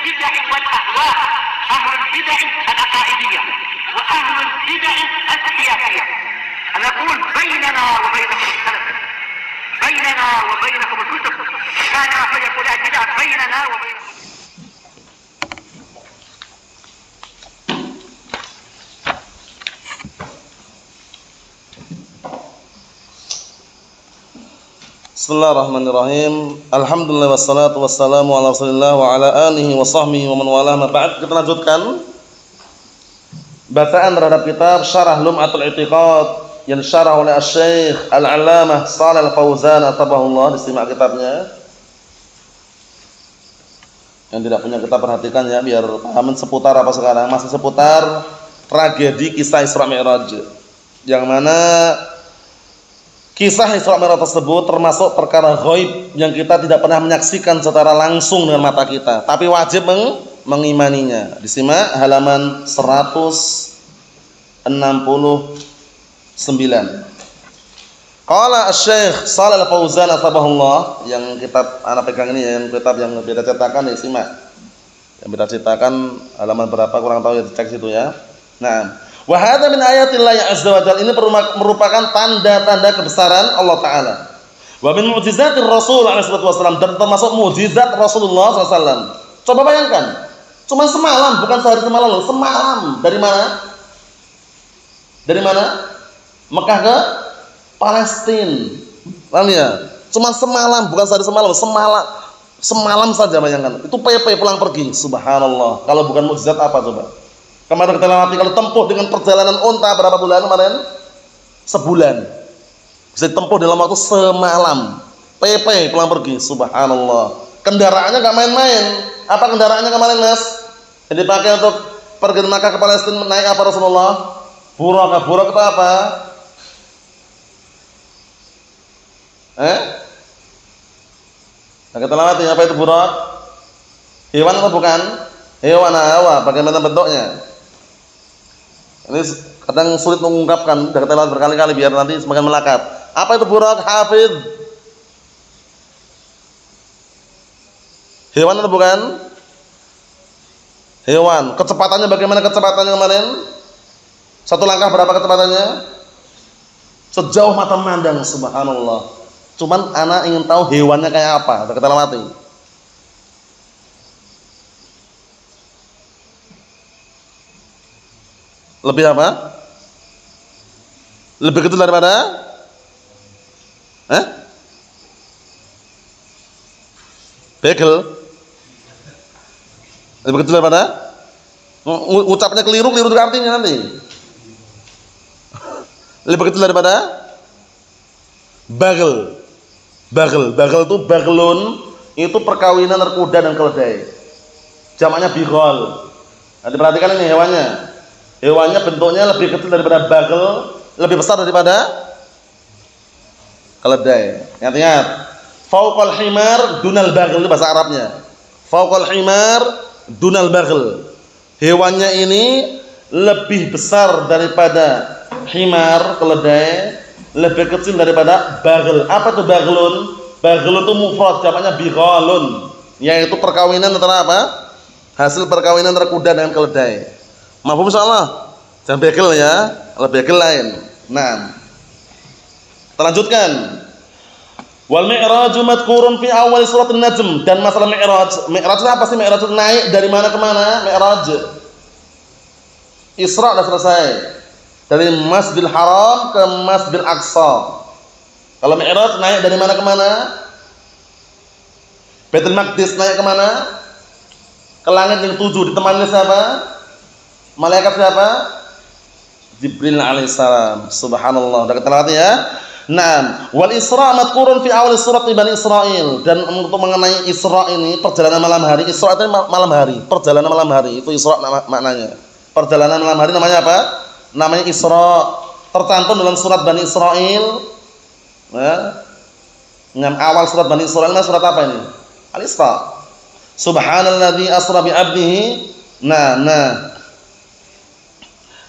البدع والأهواء، أهل البدع العقائدية وأهل البدع السياسية. أنا أقول بيننا وبينكم السلف، بيننا وبينكم الكتب، كان فيقول البدع بيننا وبينكم. Bismillahirrahmanirrahim. Alhamdulillah wassalatu wassalamu ala Rasulillah wa ala alihi wa sahbihi wa man walah. Ba'd, kita lanjutkan bacaan terhadap kitab Syarah Lum'atul I'tiqad yang disyarah oleh Asy-Syaikh Al-'Allamah Shalih Al-Fauzan atabahullah. Disimak kitabnya. Yang tidak punya kitab perhatikan ya, biar paham seputar apa sekarang. Masih seputar tragedi kisah Isra Mi'raj, yang mana kisah Isra Mi'raj tersebut termasuk perkara ghaib yang kita tidak pernah menyaksikan secara langsung dengan mata kita, tapi wajib mengimaninya. Disimak halaman 169. Qala Asy-Syaikh Shalih Al-Fauzan atabahullah, yang kitab anak pegang ini, yang kitab yang beda cetakan, ya simak. Yang beda cetakan halaman berapa kurang tahu ya, dicek situ ya. Nah, wa hadza min ayatillahi azza wa jalla, ini merupakan tanda-tanda kebesaran Allah taala. Wa min mu'jizatir Rasul alaihi wasallam, dan termasuk mukjizat Rasulullah SAW. Coba bayangkan, cuma semalam, bukan sehari semalam loh, semalam. Dari mana? Dari mana? Mekah ke Palestina. Paham ya? Cuma semalam, bukan sehari semalam, semalam saja, bayangkan. Itu PP pulang pergi. Subhanallah. Kalau bukan mukjizat apa coba? Kemarin kita lewati, kalau tempuh dengan perjalanan unta berapa bulan kemarin? Sebulan. Bisa ditempuh dalam waktu semalam. PP pulang pergi. Subhanallah. Kendaraannya gak main-main. Apa kendaraannya kemarin, Mas? Yang dipakai untuk pergi Makkah ke Palestina, naik apa Rasulullah? Burak. Burak itu apa? Nah, kita lewati, apa itu burak? Hewan atau bukan? Hewan apa? Bagaimana bentuknya? Ini kadang sulit mengungkapkan, sudah kita lihat berkali-kali biar nanti semakin melekat. Apa itu burak, Hafidz? Hewan atau bukan? Hewan. Kecepatannya bagaimana kecepatannya kemarin? Satu langkah berapa kecepatannya? Sejauh mata memandang, subhanallah. Cuman anak ingin tahu hewannya kayak apa, sudah kita lewati. Lebih apa? Lebih kecil daripada? Bagel. Lebih kecil daripada? Ucapnya keliru itu artinya nanti. Lebih kecil daripada? Bagel. Bagel itu bagelun, itu perkawinan antara kuda dan keledai. Jamaknya bigol. Nah, diperhatikan ini hewannya. Hewannya bentuknya lebih kecil daripada bagel, lebih besar daripada keledai. Ingat-ingat. Fauqal himar dunal bagel, itu bahasa Arabnya. Fauqal himar dunal bagel. Hewannya ini lebih besar daripada himar, keledai, lebih kecil daripada bagel. Apa itu bagelun? Bagelun itu mufrad, jamaknya bighalun, yaitu perkawinan antara apa? Hasil perkawinan antara kuda dengan keledai. Mafhum insyaallah? Jangan bagel ya, kalau bagel lain. Nah, kita lanjutkan. Wal mi'raju madhkurun fi awal surat An-Najm, dan masalah mi'raj. Mi'raj itu apa sih? Mi'raj itu naik dari mana ke mana? Mi'raj. Isra sudah selesai. Dari Masjidil Haram ke Masjidil Aqsa. Kalau Mi'raj naik dari mana ke mana? Baitul Maqdis naik ke mana? Ke langit yang 7, ditemani siapa? Malaikat siapa? Jibril alaihissalam. Subhanallah. Sudah kita lihat ya. Naam. Wal Isra madhkurun fi awal surat Bani Israil, dan untuk mengenai Isra ini perjalanan malam hari. Isra itu malam hari, perjalanan malam hari. Itu Isra maknanya. Perjalanan malam hari namanya apa? Namanya Isra, tercantum dalam surat Bani Israil. Dengan awal surat Bani Israil, surat apa ini? Al-Isra. Subhanalladzi asra bi 'abdihi. Nah.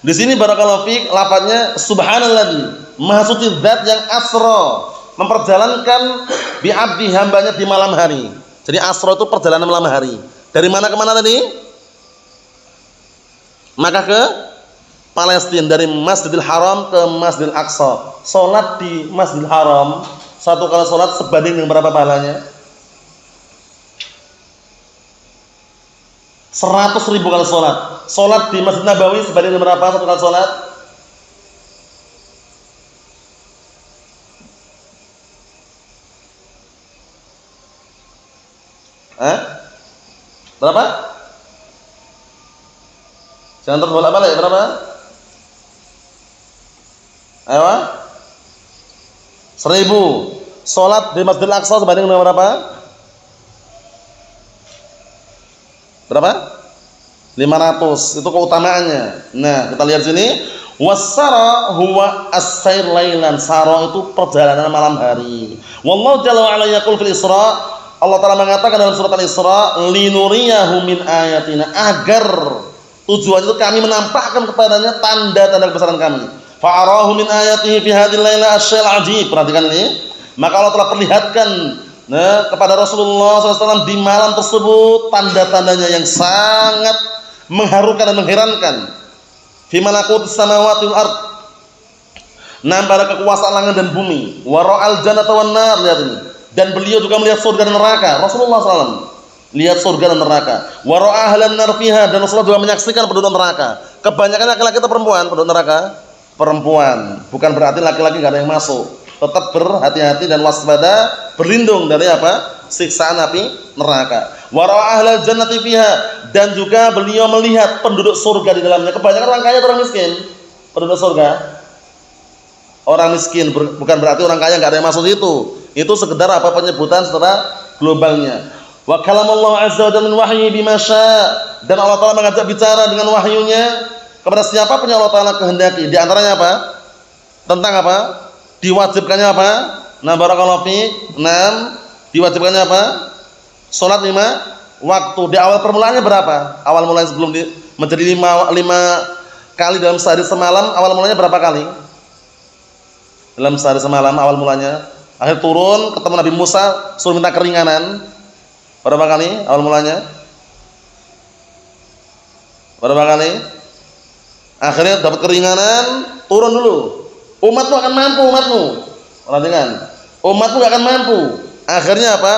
Di sini barakallahu fiik, lafadznya subhanalladzi, maha suci zat yang asra, memperjalankan bi 'abdi, hambanya di malam hari. Jadi asra itu perjalanan malam hari. Dari mana ke mana tadi? Makkah ke Palestina, dari Masjidil Haram ke Masjidil Aqsa. Salat di Masjidil Haram, satu kali salat sebanding dengan berapa pahalanya? 100.000 kali salat. Salat di Masjid Nabawi sebanding dengan berapa satu kali salat? Berapa? Jangan terbolak-balik, berapa? Ayo. 1.000. Salat di Masjidil Aqsa sebanding dengan berapa? Berapa? 500. Itu keutamaannya. Nah, kita lihat sini. Wasara huwa as-sair lailan. Sara itu perjalanan malam hari. Wallahu jalla wa ala yaqul fil Isra, Allah Ta'ala mengatakan dalam surat Al-Isra, linuriyahu min ayatina, agar tujuan itu kami menampakkan kepadanya tanda-tanda kebesaran kami. Fa'arahu min ayatihi fi hadhil laila asy'al ajib. Perhatikan ini. Maka Allah telah perlihatkan kepada Rasulullah SAW di malam tersebut tanda-tandanya yang sangat mengharukan dan mengherankan. Fi malakutis samawati wal ard. Pada kekuasaan langit dan bumi. Wa ra'al jannata wan nar, lihat ini. Dan beliau juga melihat surga dan neraka. Rasulullah SAW lihat surga dan neraka. Wa ra'a ahlan nar fiha, dan Rasulullah juga menyaksikan penduduk neraka. Kebanyakan laki-laki atau perempuan penduduk neraka? Perempuan. Bukan berarti laki-laki enggak ada yang masuk. Tetap berhati-hati dan waspada, berlindung dari apa? Siksaan api neraka. Wa ra'a ahlal jannati fiha, dan juga beliau melihat penduduk surga di dalamnya. Kebanyakan orang kaya atau orang miskin? Penduduk surga orang miskin, bukan berarti orang kaya enggak ada yang masuk itu. Itu sekedar apa, penyebutan secara globalnya. Wa kalamallahu azza wa jalla min wahyi bima syaa, dan Allah Taala mengajak bicara dengan wahyunya kepada siapa pun yang Allah Taala kehendaki. Di antaranya apa? Tentang apa? Diwajibkannya apa? Nah, barakallahu fiik. 6. Diwajibkannya apa? Salat 5 waktu. Di awal permulaannya berapa? Awal mulanya sebelum menjadi 5 kali dalam sehari semalam, awal mulanya berapa kali? Dalam sehari semalam awal mulanya. Akhir turun ketemu Nabi Musa, suruh minta keringanan. Berapa kali awal mulanya? Berapa kali? Akhirnya dapat keringanan, turun dulu. Umatmu akan mampu, umatmu. Perhatikan. Umatmu akan mampu. Akhirnya apa?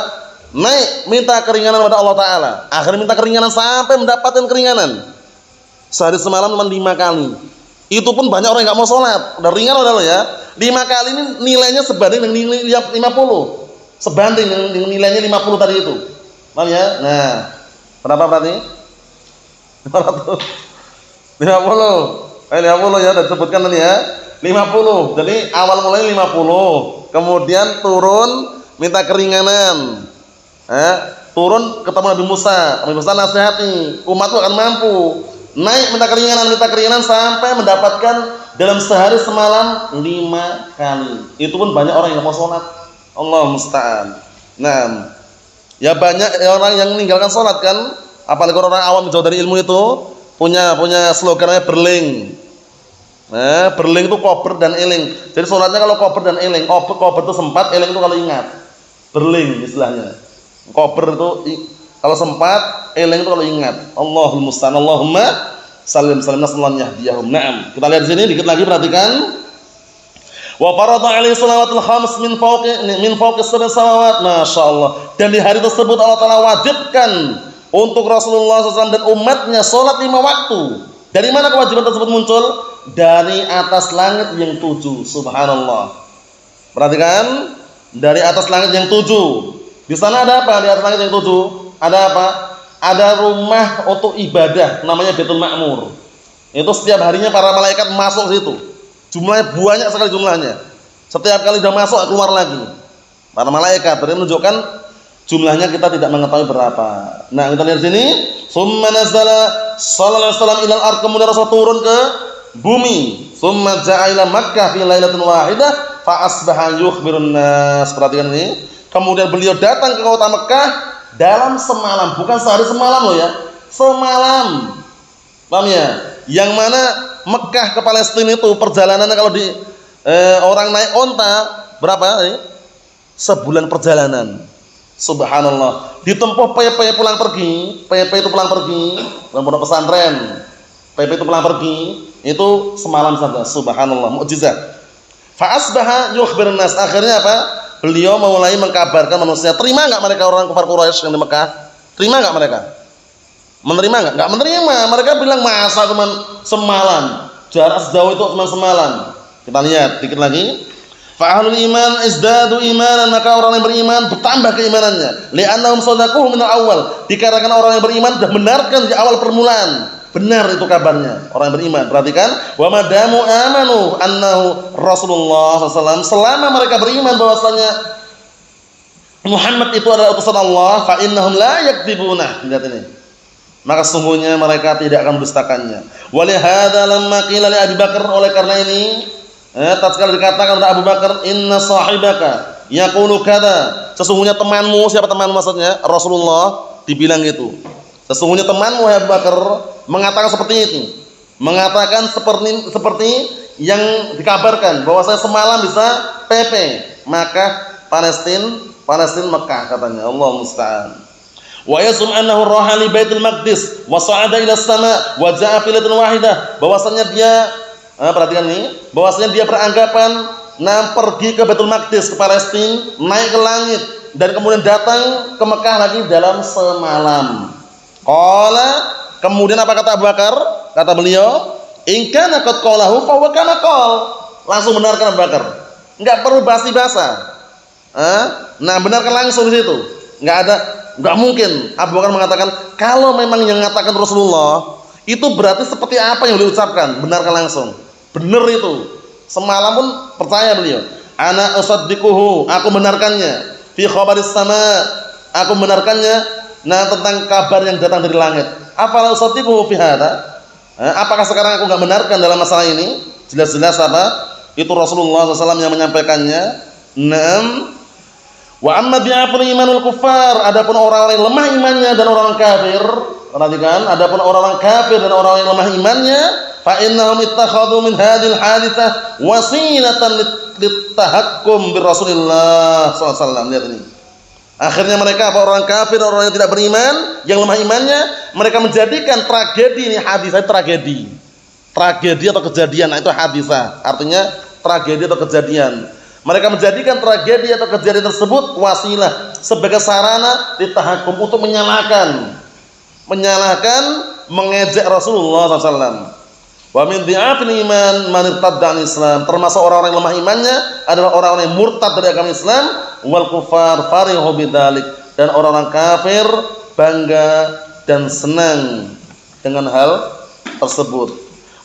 Naik minta keringanan kepada Allah Ta'ala. Akhirnya minta keringanan sampai mendapatkan keringanan. Sehari semalam cuma 5 kali. Itu pun banyak orang yang gak mau sholat. Udah ringan udah lo ya. 5 kali ini nilainya sebanding dengan nilai 50. Sebanding dengan nilainya 50 tadi itu. Paham ya? Nah, berapa berarti? 50 ya, udah disebutkan tadi ya. 50. Jadi awal mulanya 50. Kemudian turun minta keringanan. Turun ketemu Nabi Musa. Nabi Musa nasihati, umatku akan mampu. Naik minta keringanan sampai mendapatkan dalam sehari semalam 5 kali. Itu pun banyak orang yang mau sholat. Allah musta'an. Nah, ya banyak orang yang meninggalkan sholat kan. Apalagi orang awam jauh dari ilmu itu punya slogannya berling. Berling itu kober dan eling. Jadi sholatnya kalau kober dan eling. Kober itu sempat, eling itu kalau ingat. Berling istilahnya. Kober itu kalau sempat, eling itu kalau ingat. Allahul musta'an. Allahumma salim nasallallahu yahdiyahum. Naam. Kita lihat di sini dikit lagi, perhatikan. Wa farada alaihi salawatul khams min fawqi sab'i samawat. Masyaallah. Dan di hari tersebut Allah Taala wajibkan untuk Rasulullah SAW dan umatnya salat 5 waktu. Dari mana kewajiban tersebut muncul? Dari atas langit yang 7. Subhanallah. Perhatikan, dari atas langit yang 7. Di sana ada apa? Di atas langit yang 7 ada apa? Ada rumah untuk ibadah, namanya Baitul Ma'mur. Itu setiap harinya para malaikat masuk situ. Jumlahnya banyak sekali jumlahnya. Setiap kali sudah masuk keluar lagi. Para malaikat, berarti menunjukkan jumlahnya kita tidak mengetahui berapa. Nah, kita lihat sini, summa nazala sallallahu alaihi wasallam ilal ard, kemudian Rasul turun ke bumi. Summa ja'a ila Makkah fi lailatin wahidah fa asbaha yukhbirun nas. Perhatikan ini. Kemudian beliau datang ke kota Mekah dalam semalam, bukan sehari semalam loh ya. Semalam. Paham ya? Yang mana Mekah ke Palestina itu perjalanannya kalau di orang naik onta berapa? Sebulan perjalanan. Subhanallah. Ditempuh PP pulang pergi, PP itu pulang pergi, dalam pondok pesantren. PP itu pulang pergi, itu semalam saja. Subhanallah, mukjizat. Fa asbaha yukhbirun nas. Akhirnya apa? Beliau mulai mengkabarkan manusia. Terima enggak mereka orang kafir Quraisy yang di Mekah? Terima enggak mereka? Menerima enggak? Enggak menerima. Mereka bilang masa cuma semalam. Jarak sejauh itu cuma semalam. Kita lihat dikit lagi. Fa ahlul iman izdadu imanan, maka orang yang beriman bertambah keimanannya. Li'annahum shadaquhu min al-awwal. Dikarenakan orang yang beriman sudah benarkan di awal permulaan. Benar itu kabarnya orang yang beriman. Perhatikan, wa madamu amanu annahu Rasulullah SAW. Selama mereka beriman bahwasanya Muhammad itu adalah utusan Allah, fa innahum la yakdzibuna. Lihat ini. Maka sesungguhnya mereka tidak akan mendustakannya. Wa li hadza lamma qila li Abi Bakar, oleh karena ini tatkala dikatakan kepada Abu Bakar, inna sahibaka yaqulu kada, sesungguhnya temanmu, siapa temanmu maksudnya? Rasulullah dibilang gitu. Sesungguhnya temanmu Abu Bakar mengatakan seperti itu. Mengatakan seperti yang dikabarkan bahwasanya semalam bisa PP Makkah Palestina Mekah katanya. Allah musta'an. Wa yasum annahu raha li Baitul Maqdis wa sa'ada ila as-sama' wa ja'a fi lailatin wahidah, bahwasanya dia perhatikan ini, bahwasanya dia beranggapan pergi ke Baitul Maqdis ke Palestina, naik ke langit dan kemudian datang ke Mekah lagi dalam semalam. Qala, kemudian apa kata Abu Bakar? Kata beliau, in kana qad qalahu fa huwa kana qal. Langsung benarkan Abu Bakar. Enggak perlu basa-basa. Nah, benarkan langsung di situ. Enggak mungkin Abu Bakar mengatakan kalau memang yang mengatakan Rasulullah itu berarti seperti apa yang beliau ucapkan, benarkan langsung. Benar itu. Semalam pun percaya beliau. Ana usaddiquhu, aku benarkannya. Fi khabaris sama, aku benarkannya. Nah, tentang kabar yang datang dari langit. Apa usaddiquhu fi hada? Apakah sekarang aku enggak benarkan dalam masalah ini? Jelas-jelas apa? Itu Rasulullah SAW yang menyampaikannya. Naam. Wa amma bi'afri imanul kuffar, adapun orang-orang yang lemah imannya dan orang kafir, perhatikan, adapun orang-orang kafir dan orang yang lemah imannya, fa innahum ittakhadhu min hadhil haditsah wasilatan litahakkum bir Rasulillah sallallahu alaihi wasallam. Lihat ini. Akhirnya mereka apa, orang kafir, orang yang tidak beriman, yang lemah imannya, mereka menjadikan tragedi ini, hadisah tragedi. Tragedi atau kejadian, nah itu hadisah. Artinya tragedi atau kejadian. Mereka menjadikan tragedi atau kejadian tersebut wasilah, sebagai sarana ditahakkum, untuk menyalahkan, mengejek Rasulullah SAW. Wa min dhi'afil iman man irtadda an Islam, termasuk orang-orang yang lemah imannya adalah orang-orang yang murtad dari agama Islam. Wal kufar farihu bidzalik, dan orang-orang kafir bangga dan senang dengan hal tersebut.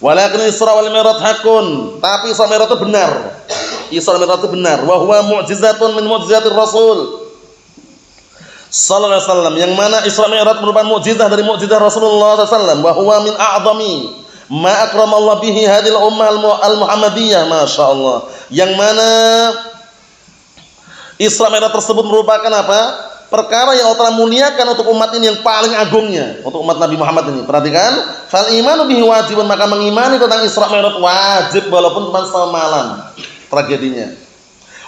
Walakin Isra wal Mi'raj hakun, tapi Isra Mi'raj itu benar. Isra Mi'raj itu benar. Wa huwa mu'jizatun min mu'jizatir Rasul sallallahu alaihi wasallam, yang mana Isra Mi'raj merupakan mukjizah dari mukjizah Rasulullah sallallahu alaihi wasallam. Wa huwa min a'zami ma akramallahu bihi hadhil ummah al-Muhammadiyah, masyaallah. Yang mana Isra Mi'raj tersebut merupakan apa? Perkara yang Allah muliakan untuk umat ini, yang paling agungnya untuk umat Nabi Muhammad ini. Perhatikan, fal imanu bihi wajibun, maka mengimani tentang Isra Mi'raj wajib walaupun cuma semalam tragedinya.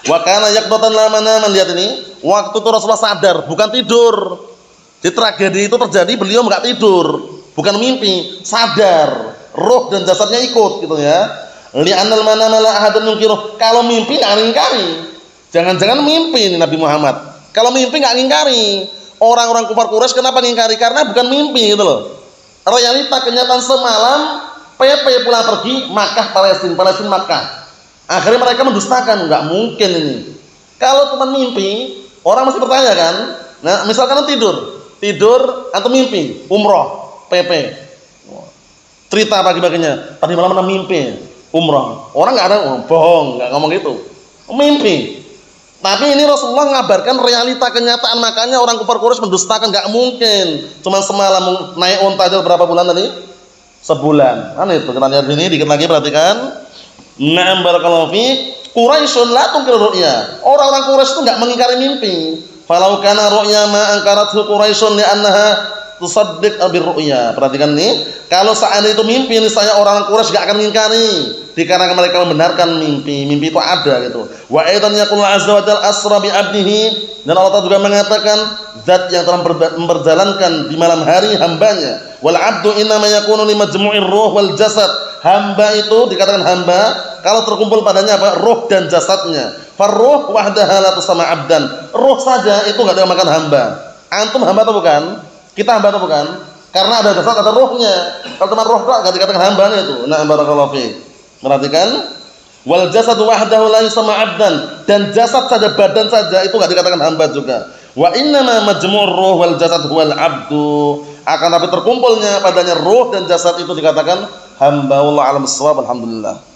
Wa kana yaqdatan la manaman, lihat ini. Waktu itu Rasulullah sadar, bukan tidur. Di tragedi itu terjadi beliau enggak tidur, bukan mimpi, sadar. Ruh dan jasadnya ikut gitu ya. Li'annal manama la ahadun yunkiruh. Kalau mimpi enggak ngingkari. Jangan-jangan mimpi ini Nabi Muhammad. Kalau mimpi enggak ngingkari. Orang-orang kufar Quraisy kenapa ngingkari? Karena bukan mimpi gitu loh. Realita kenyataan semalam PP pulang pergi Makkah Palestina Makkah. Akhirnya mereka mendustakan, enggak mungkin ini. Kalau cuma mimpi, orang masih bertanya kan? Nah, misalkan tidur atau mimpi, umroh, PP. Cerita pagi-paginya, tadi malam ada mimpi, umroh. Orang enggak ada, bohong, enggak ngomong gitu. Mimpi. Tapi ini Rasulullah mengabarkan realita kenyataan, makanya orang kufar Quraisy mendustakan, enggak mungkin. Cuma semalam naik unta aja berapa bulan tadi? Sebulan. Kan itu, kita lihat sini dikit lagi, perhatikan. Na'am barakallahu fiik. Quraisyun la tunkir ru'ya. Orang-orang Quraisy itu enggak mengingkari mimpi. Falau kana ru'ya ma ankarathu Quraisyun li'annaha tusaddiq bir ru'ya. Perhatikan nih, kalau seandainya itu mimpi, niscaya orang-orang Quraisy enggak akan mengingkari. dikarenakan mereka membenarkan mimpi itu ada gitu. Wa aidan yaqulu azza wa jalla asra bi 'abdihi, dan Allah Ta'ala juga mengatakan zat yang telah memperjalankan di malam hari hambanya. Wal 'abdu innama yakunu li majmu'ir ruh wal jasad, hamba itu dikatakan hamba kalau terkumpul padanya apa? Ruh dan jasadnya. Farruh wahdaha la tusamma 'abdan, ruh saja itu enggak dinamakan hamba. Antum hamba atau bukan? Kita hamba atau bukan? Karena ada jasad, ada ruhnya. Kalau cuma ruh enggak dikatakan hambanya itu. Nah, barakallahu fiik. Perhatikan, wal jasad wahdahu la yusamma 'abdan, dan jasad saja, badan saja itu enggak dikatakan hamba juga. Wa innama majmu'ur ruh wal jasad huwal 'abdu, akan tapi terkumpulnya padanya ruh dan jasad itu dikatakan hamba. Wallahu a'lam bissawab. Alhamdulillah.